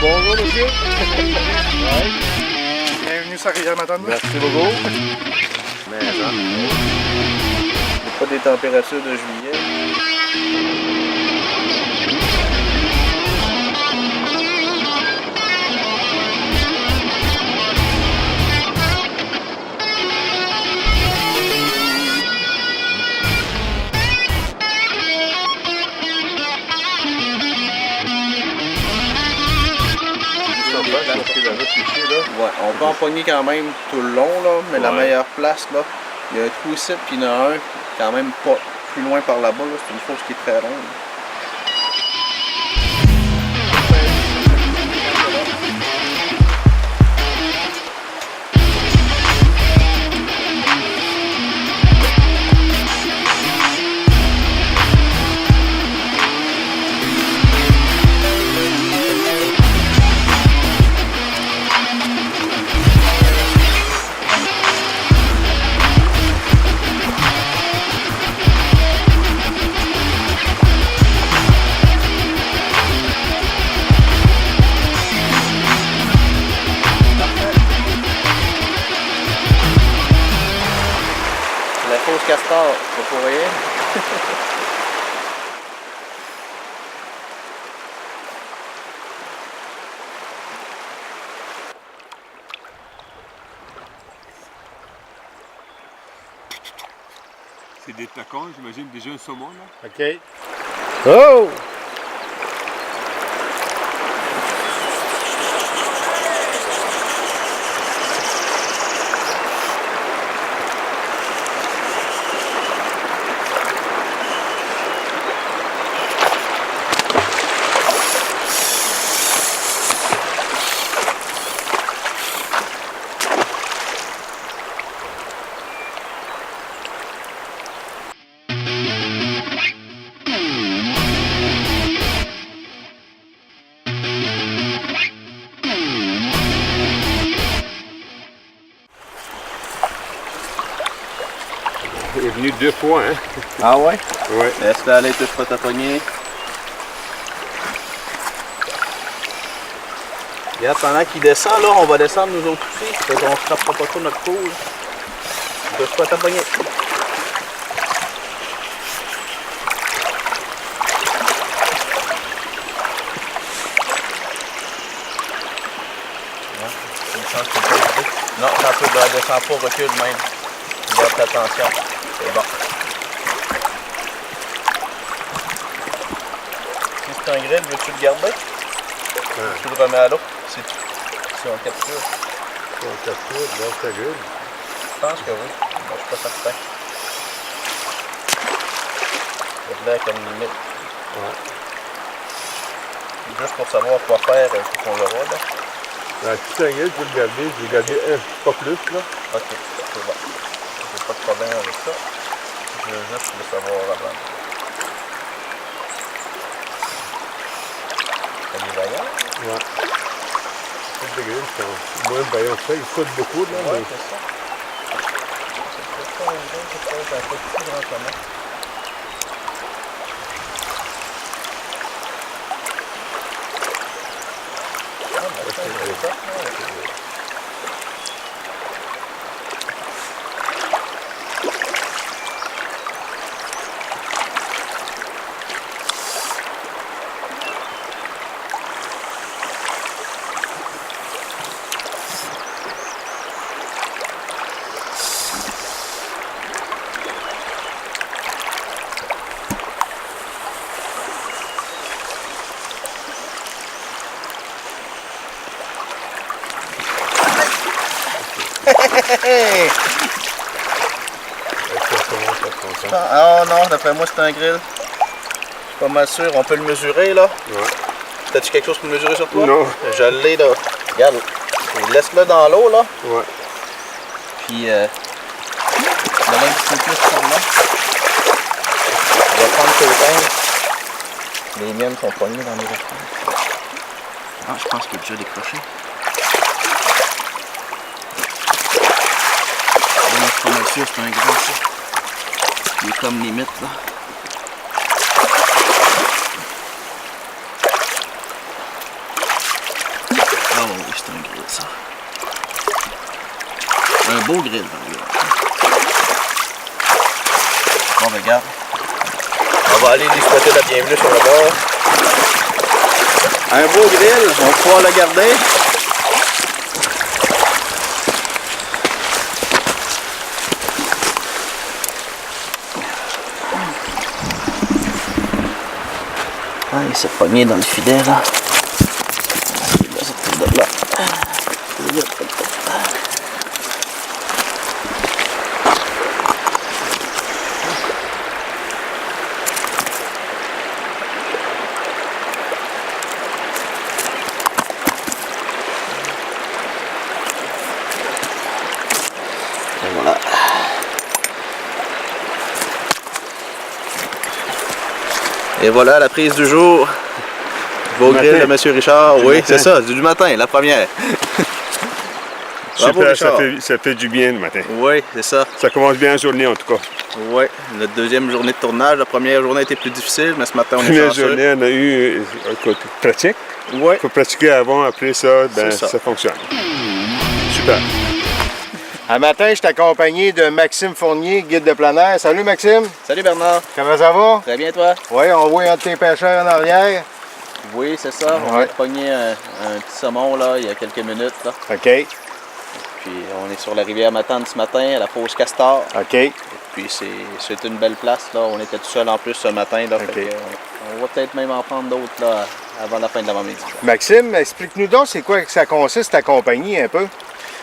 Bonjour, monsieur. Ouais. Bienvenue sur Rivière-Madame. Merci beaucoup. Mais hein, pas des températures de juillet. Ouais, on peut empoigner quand même tout le long, là, mais la meilleure place, là, il y a un trou ici, puis il y en a un quand même pas plus loin par là-bas, là, c'est une fosse qui est très ronde. La fausse castor, pas pour rien. C'est des tacons, j'imagine, déjà un saumon là. OK. Oh! Il est venu 2 fois, hein? Ah ouais? Ouais. Est-ce que l'aller touche pas ta poignée? Regarde, pendant qu'il descend, là, on va descendre nous autres aussi. Fait qu'on ne frappera pas trop notre cours. Touche pas ta poignée. Non, ça peut descendre pas, recule même. Garde attention. C'est bon. Si c'est un grill, veux-tu le garder? Tu le remets à l'eau. Si on capture. Si on capture, donc ça gueule. Je pense que oui. Bon, je suis pas certain. C'est là comme limite. Ouais. Juste pour savoir quoi faire pour qu'on le voit là. La petite anguille, je vais le garder. Je vais garder un, pas plus là. Ok, c'est bon. J'ai pas de problème avec ça. Je veux juste le savoir avant. Elle est vaillante? Ouais. C'est des grilles, c'est moins vaillant que ça. Il saute beaucoup là. Ouais, Mais... c'est ça. C'est peut-être pas un grill, c'est peut-être un peu plus grand que moi. Oh non, d'après moi c'est un grill. Je suis pas mal sûr, on peut le mesurer là. Ouais. T'as-tu quelque chose pour mesurer sur toi? Non. Je l'ai là. Regarde, laisse-le dans l'eau là. Ouais. Puis mets-le un petit peu plus par là. Je vais prendre tes pinces. Les miennes sont poignées dans mes affaires. Ah, je pense qu'il est déjà décroché. Je suis pas mal sûr, c'est un gros ça. Il est comme limite là. c'est un grill, ça. Un beau grill, par exemple. Bon, ben, regarde. On va aller lui souhaiter la bienvenue sur le bord. Un beau grill, on va pouvoir le garder. Ah, il s'est pogné dans le filet là. Il va sortir de là. Et voilà. Et voilà la prise du jour. Beau grill de M. Richard. Oui, c'est ça, du matin, la première. Bravo, Super, Richard. ça fait du bien le matin. Oui, c'est ça. Ça commence bien la journée en tout cas. Oui, notre deuxième journée de tournage. La première journée était plus difficile, mais ce matin on est Première chanceux. journée, on a eu pratique. Oui. Il faut pratiquer avant, après ça, ben, C'est ça. ça fonctionne. Super. Un matin, je suis accompagné de Maxime Fournier, guide de plein air. Salut Maxime, Salut Bernard. comment ça va? Très bien toi? Oui, on voit un de tes pêcheurs en arrière. Oui, c'est ça. On Ouais. a pogné un petit saumon là, il y a quelques minutes. Là. OK, Puis on est sur la rivière Matane ce matin, à la fosse Castor. OK. Puis c'est une belle place. Là. On était tout seul en plus ce matin. Là, Ok. fait que, on va peut-être même en prendre d'autres là, avant la fin de l'avant-midi. Maxime, explique-nous donc c'est quoi que ça consiste ta compagnie un peu?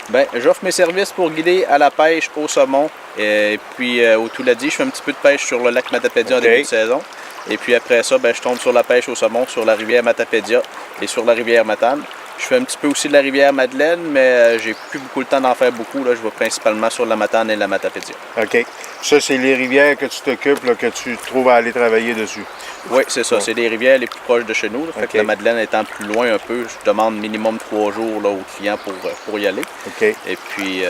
Ben, j'offre mes services pour guider à la pêche au saumon. Et puis, au Touladi, je fais un petit peu de pêche sur le lac Matapédia en Ok. début de saison. Et puis après ça, ben, je tombe sur la pêche au saumon sur la rivière Matapédia et sur la rivière Matane. Je fais un petit peu aussi de la rivière Madeleine, mais j'ai plus beaucoup le temps d'en faire beaucoup. Là. Je vais principalement sur la Matane et la Matapédia. OK. Ça, c'est les rivières que tu t'occupes, là, que tu trouves à aller travailler dessus. Oui, c'est ça. C'est les rivières les plus proches de chez nous. Là. Fait Ok. que la Madeleine étant plus loin un peu, je demande minimum 3 jours là, aux clients pour y aller. OK. Et puis,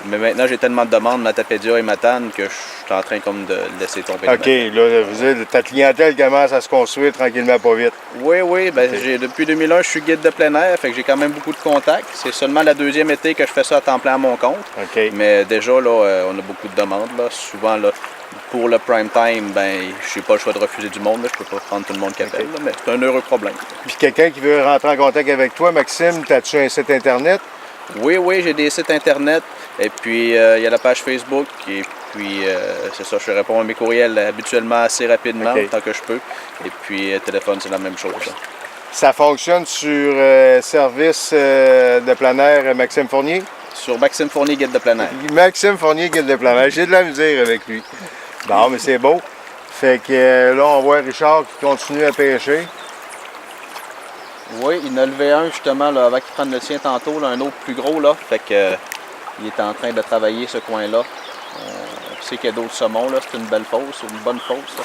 mais maintenant, j'ai tellement de demandes, Matapédia et Matane, que je suis en train comme de laisser tomber. le OK, Matane. là, vous dites, ta clientèle commence à se construire tranquillement, pas vite. Oui, oui. Ben, Ok. depuis 2001, je suis guide de plein air, fait que j'ai quand même beaucoup de contacts. C'est seulement la deuxième été que je fais ça à temps plein à mon compte. OK. Mais déjà, là, on a beaucoup de demandes. Là. Souvent, là, pour le prime time, ben, je n'ai pas le choix de refuser du monde. Là. Je peux pas prendre tout le monde qui appelle, là, mais c'est un heureux problème. Puis quelqu'un qui veut rentrer en contact avec toi, Maxime, as-tu un site Internet? Oui, oui, j'ai des sites internet. Et puis, il y a la page Facebook. Et puis, c'est ça, je réponds à mes courriels habituellement assez rapidement, Ok. autant que je peux. Et puis, téléphone, c'est la même chose. Là. Ça fonctionne sur service de plein air Maxime Fournier? Sur Maxime Fournier, guide de plein air. Maxime Fournier, guide de plein air. J'ai de la misère avec lui. Bon, mais c'est beau. Fait que là, on voit Richard qui continue à pêcher. Oui, il en a levé un justement là, avant qu'il prenne le sien tantôt, là, un autre plus gros. Là. Fait que, il est en train de travailler ce coin-là. On sait qu'il y a d'autres saumons. Là. C'est une belle fosse, une bonne fosse. Là.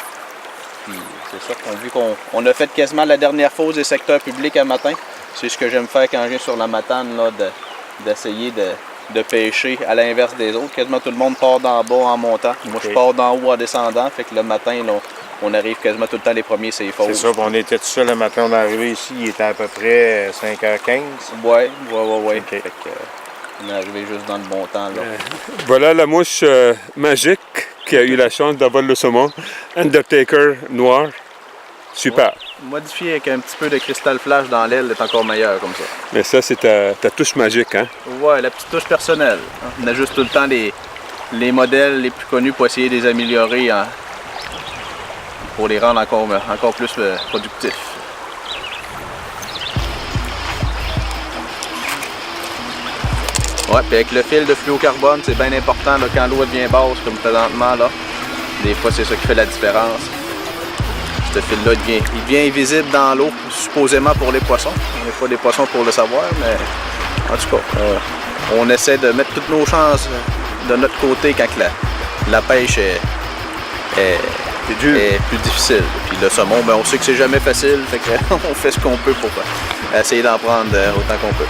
Puis c'est ça, vu qu'on a fait quasiment la dernière fosse des secteurs publics à matin. C'est ce que j'aime faire quand je viens sur la Matane, là, d'essayer de pêcher à l'inverse des autres. Quasiment tout le monde part d'en bas en montant. Moi, je pars d'en haut en descendant. Fait que le matin, là, on arrive quasiment tout le temps les premiers, c'est les fosses. C'est ça, puis on était tout seul le matin, on est arrivé ici, il était à peu près 5h15. Ouais. Ok. Fait que, on est arrivé juste dans le bon temps, là. Voilà la mouche magique qui a eu la chance d'avoir le saumon. Undertaker noir. Super. Modifié avec un petit peu de cristal flash dans l'aile est encore meilleur comme ça. Mais ça, c'est ta touche magique, hein? Ouais, la petite touche personnelle. On a juste tout le temps les modèles les plus connus pour essayer de les améliorer pour les rendre encore plus productifs. Ouais, puis avec le fil de fluocarbone, c'est bien important là, quand l'eau devient basse, comme présentement là. Des fois, c'est ça qui fait la différence. Ce fil-là, il devient invisible dans l'eau, supposément pour les poissons. On n'est pas des poissons pour le savoir, mais en tout cas, on essaie de mettre toutes nos chances de notre côté quand la pêche est plus difficile. Puis le saumon, ben, on sait que c'est jamais facile, fait qu'on fait ce qu'on peut pour essayer d'en prendre autant qu'on peut.